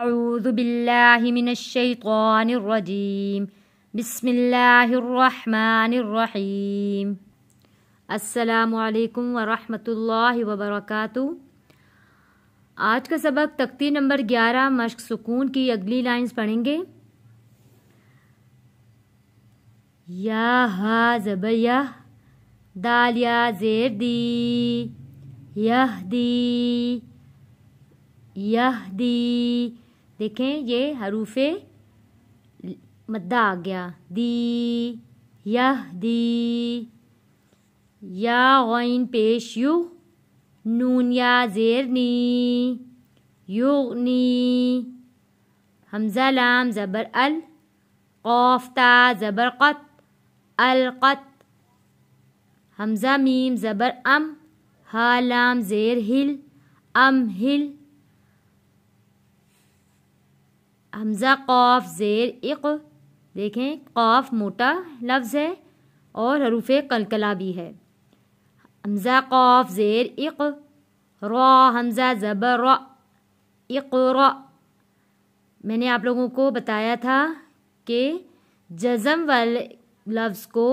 أعوذ بالله من الشيطان الرجيم بسم الله الرحمن الرحيم السلام علیکم ورحمۃ اللہ وبرکاتہ۔ آج کا سبق تختی نمبر 11 مشق سکون کی اگلی لائنز پڑھیں گے۔ یا ہا زبر یح، دال یا زیر دی، یہدی یہدی۔ دیکھیں یہ حروف مدہ آ گیا، دی یہدی۔ یا غین پیش یو، نون یا زیر نی، یغنی۔ حمزہ لام زبر ال، قاف تا زبر قط، القط۔ حمزہ میم زبر ام، ہا لام زیر ہل، امہل۔ حمزہ قاف زیر اق، دیکھیں قاف موٹا لفظ ہے اور حروف قلقلہ بھی ہے۔ حمزہ قاف زیر اق، را حمزہ زبر را، اقرا۔ میں نے آپ لوگوں کو بتایا تھا کہ جزم والے لفظ کو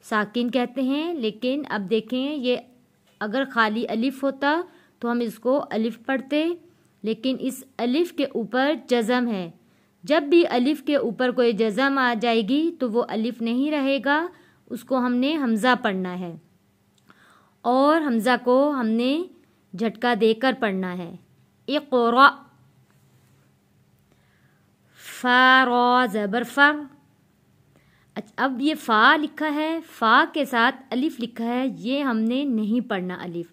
ساکن کہتے ہیں، لیکن اب دیکھیں یہ اگر خالی الف ہوتا تو ہم اس کو الف پڑھتے، لیکن اس الف کے اوپر جزم ہے۔ جب بھی الف کے اوپر کوئی جزم آ جائے گی تو وہ الف نہیں رہے گا، اس کو ہم نے حمزہ پڑھنا ہے، اور حمزہ کو ہم نے جھٹکا دے کر پڑھنا ہے۔ اقرا۔ فا را زبر فر۔ اب یہ فا لکھا ہے، فا کے ساتھ الف لکھا ہے، یہ ہم نے نہیں پڑھنا الف۔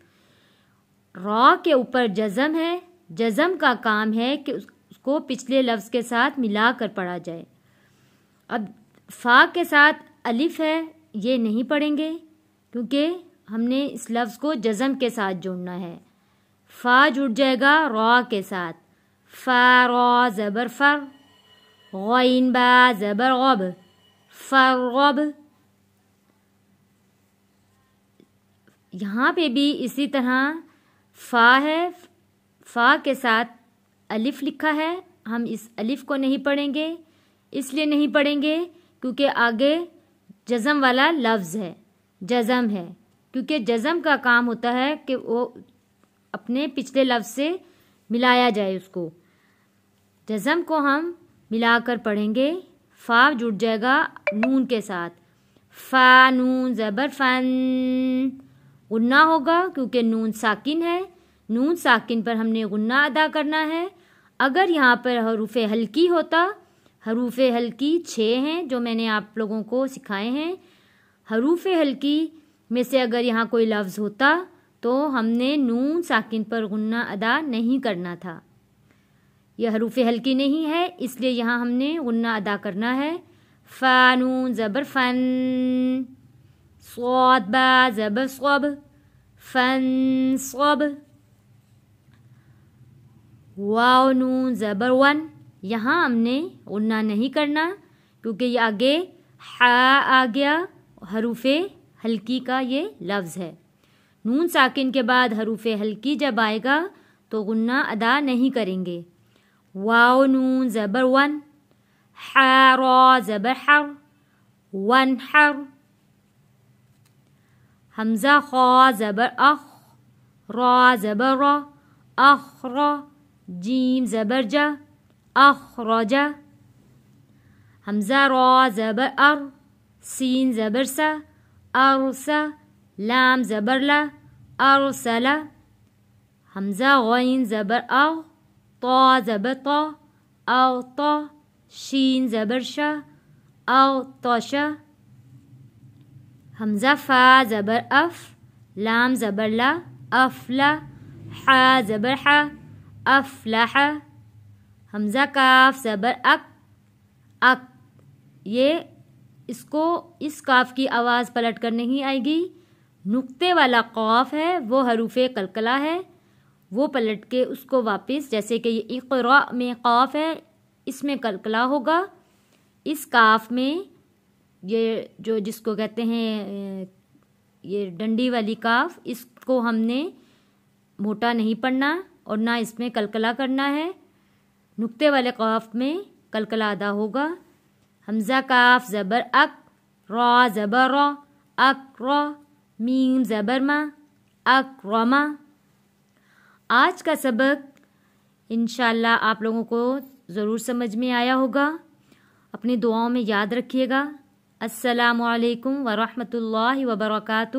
را کے اوپر جزم ہے، جزم کا کام ہے کہ اس کو پچھلے لفظ کے ساتھ ملا کر پڑھا جائے۔ اب فا کے ساتھ الف ہے، یہ نہیں پڑھیں گے کیونکہ ہم نے اس لفظ کو جزم کے ساتھ جوڑنا ہے۔ فا جڑ جائے گا را کے ساتھ۔ فا را زبر فر، غین با زبر غب، فرغب۔ یہاں پہ بھی اسی طرح فا ہے، فا کے ساتھ الف لکھا ہے، ہم اس الف کو نہیں پڑھیں گے۔ اس لیے نہیں پڑھیں گے کیونکہ آگے جزم والا لفظ ہے، جزم ہے، کیونکہ جزم کا کام ہوتا ہے کہ وہ اپنے پچھلے لفظ سے ملایا جائے اس کو۔ جزم کو ہم ملا کر پڑھیں گے۔ فا جڑ جائے گا نون کے ساتھ۔ فا نون زبر فن، غنہ ہوگا کیونکہ نون ساکن ہے، نون ساکن پر ہم نے غنہ ادا کرنا ہے۔ اگر یہاں پر حروف ہلکی ہوتا، حروف ہلکی 6 ہیں جو میں نے آپ لوگوں کو سکھائے ہیں، حروف ہلکی میں سے اگر یہاں کوئی لفظ ہوتا تو ہم نے نون ساکن پر غنہ ادا نہیں کرنا تھا۔ یہ حروف ہلکی نہیں ہے، اس لیے یہاں ہم نے غنہ ادا کرنا ہے۔ فا نون زبر فن، صاد با زبر صب، فن صب۔ واو نون زبر ون، یہاں ہم نے غنہ نہیں کرنا کیونکہ یہ آگے ہا آ گیا، حروف ہلکی کا یہ لفظ ہے۔ نون ساکن کے بعد حروف ہلکی جب آئے گا تو غنہ ادا نہیں کریں گے۔ واو نون زبر ون، ہا را زبر حر، ون حر۔ حمزہ خا زبر اخ، را زبر را، اخرا۔ جیم زبر جا، اخرجا۔ حمزہ را زبر ار، سین زبر سا، ارسا۔ لام زبر لا، ارسلا۔ حمزہ غین زبر اغ، طا زبر طا، اغطا۔ شین زبر شا، اغطشا۔ حمزہ فا زبر اف، لام زبر لا، افلا۔ حا زبر حا، افلح۔ حمزہ کاف زبر اک، اک۔ یہ اس کو اس کاف کی آواز پلٹ کر نہیں آئے گی، نقطے والا قاف ہے وہ حروف قلقلہ ہے، وہ پلٹ کے اس کو واپس، جیسے کہ یہ اقرا میں قاف ہے، اس میں قلقلہ ہوگا۔ اس کاف میں یہ جو جس کو کہتے ہیں یہ ڈنڈی والی کاف، اس کو ہم نے موٹا نہیں پڑھنا اور نہ اس میں قلقلہ کرنا ہے۔ نقطے والے قاف میں قلقلہ ادا ہوگا. حمزہ کاف زبر اک، را زبر را، اک را، میم زبر ما، اکرما. آج کا سبق انشاءاللہ آپ لوگوں کو ضرور سمجھ میں آیا ہوگا. اپنی دعاؤں میں یاد رکھیے گا. السلام علیکم ورحمۃ اللہ وبرکاتہ.